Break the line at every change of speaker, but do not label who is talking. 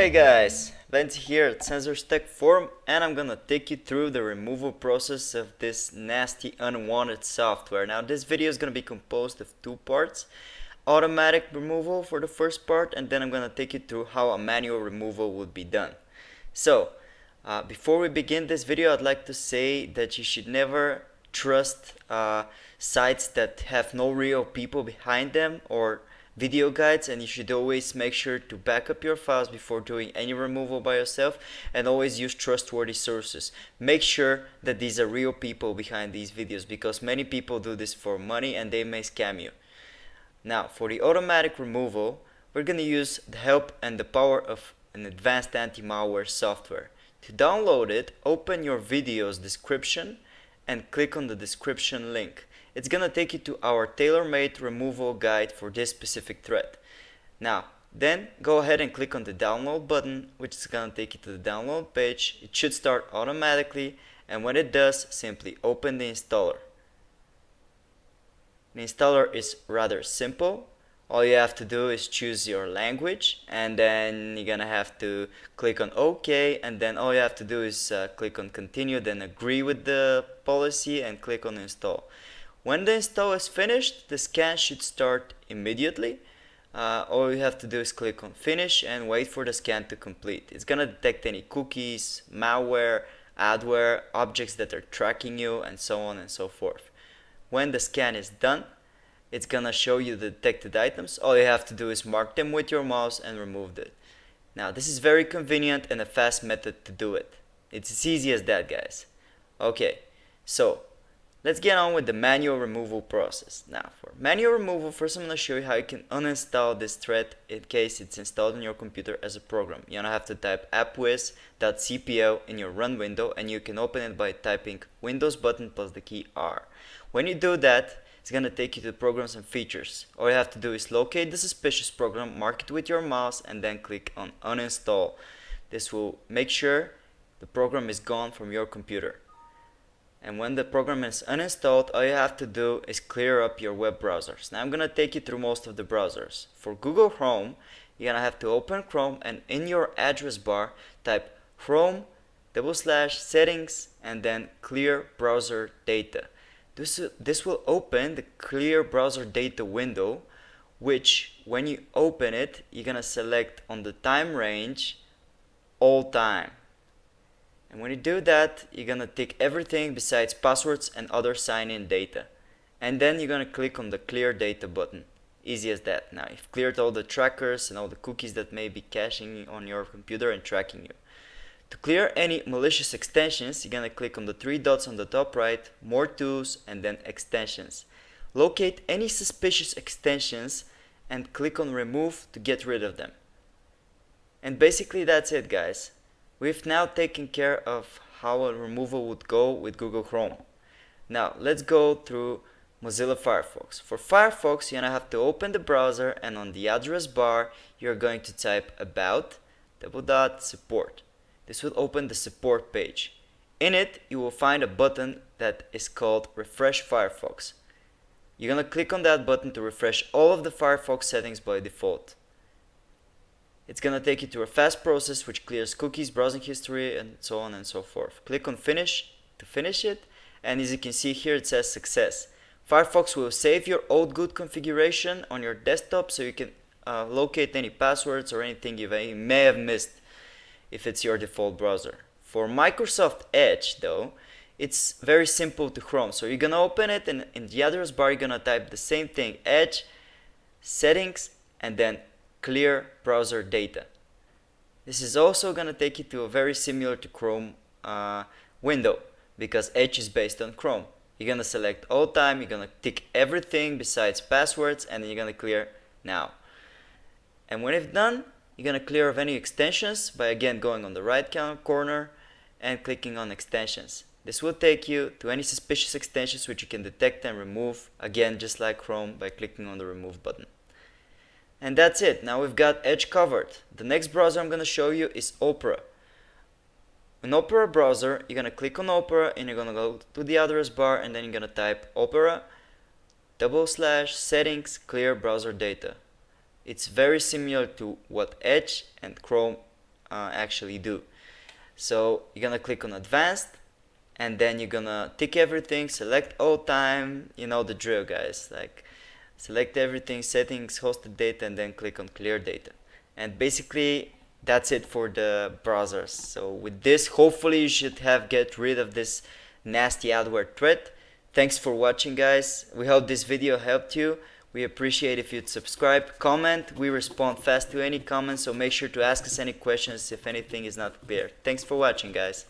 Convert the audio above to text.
Hey guys, Vance here at Sensors Tech Forum, and I'm gonna take you through the removal process of this nasty unwanted software. Now this video is gonna be composed of two parts: automatic removal for the first part, and then I'm gonna take you through how a manual removal would be done. So before we begin this video, I'd like to say that you should never trust sites that have no real people behind them or video guides, and you should always make sure to back up your files before doing any removal by yourself, and always use trustworthy sources. Make sure that these are real people behind these videos, because many people do this for money and they may scam you. Now for the automatic removal, we're going to use the help and the power of an advanced anti-malware software. To download it, open your video's description and click on the description link. It's gonna take you to our tailor-made removal guide for this specific threat. Now, then go ahead and click on the download button, which is gonna take you to the download page. It should start automatically, and when it does, simply open the installer. The installer is rather simple. All you have to do is choose your language, and then you're gonna have to click on OK, and then all you have to do is click on continue, then agree with the policy and click on install. When the install is finished, the scan should start immediately. All you have to do is click on finish and wait for the scan to complete. It's gonna detect any cookies, malware, adware, objects that are tracking you, and so on and so forth. When the scan is done, it's gonna show you the detected items. All you have to do is mark them with your mouse and remove it. Now this is very convenient and a fast method to do it. It's as easy as that, guys. Okay, so let's get on with the manual removal process. Now for manual removal, first I'm gonna show you how you can uninstall this thread in case it's installed on your computer as a program. You're gonna have to type appwiz.cpl in your run window, and you can open it by typing Windows button plus the key R. When you do that, it's gonna take you to programs and features. All you have to do is locate the suspicious program, mark it with your mouse, and then click on uninstall. This will make sure the program is gone from your computer. And when the program is uninstalled, all you have to do is clear up your web browsers. Now I'm gonna take you through most of the browsers. For Google Chrome, you're gonna have to open Chrome, and in your address bar type Chrome/settings and then clear browser data. This will open the clear browser data window, which when you open it, you're gonna select on the time range all time. And when you do that, you're gonna tick everything besides passwords and other sign-in data. And then you're gonna click on the clear data button. Easy as that. Now you've cleared all the trackers and all the cookies that may be caching on your computer and tracking you. To clear any malicious extensions, you're gonna click on the three dots on the top right, more tools, and then extensions. Locate any suspicious extensions and click on remove to get rid of them. And basically that's it, guys. We've now taken care of how a removal would go with Google Chrome. Now let's go through Mozilla Firefox. For Firefox, you're gonna have to open the browser, and on the address bar you're going to type about /support. This will open the support page. In it, you will find a button that is called Refresh Firefox. You're gonna click on that button to refresh all of the Firefox settings by default. It's gonna take you to a fast process which clears cookies, browsing history, and so on and so forth. Click on finish to finish it, and as you can see here, it says success. Firefox will save your old good configuration on your desktop so you can locate any passwords or anything you may have missed if it's your default browser. For Microsoft Edge though, it's very simple to Chrome. So you're gonna open it, and in the address bar you're gonna type the same thing, Edge, settings, and then clear browser data. This is also gonna take you to a very similar to Chrome window, because Edge is based on Chrome. You're gonna select all time, you're gonna tick everything besides passwords, and then you're gonna clear now. And when it's done, you're gonna clear of any extensions by again going on the right corner and clicking on extensions. This will take you to any suspicious extensions which you can detect and remove, again just like Chrome, by clicking on the remove button. And that's it. Now we've got Edge covered. The next browser I'm gonna show you is Opera. In Opera browser, you're gonna click on Opera, and you're gonna go to the address bar, and then you're gonna type Opera/settings clear browser data. It's very similar to what Edge and Chrome actually do. So you're gonna click on advanced, and then you're gonna tick everything, select all time, you know the drill, guys. Like, select everything, settings, hosted data, and then click on clear data. And basically that's it for the browsers. So with this, hopefully you should have get rid of this nasty adware threat. Thanks for watching, guys. We hope this video helped you. We appreciate if you'd subscribe, comment. We respond fast to any comments, so make sure to ask us any questions if anything is not clear. Thanks for watching, guys.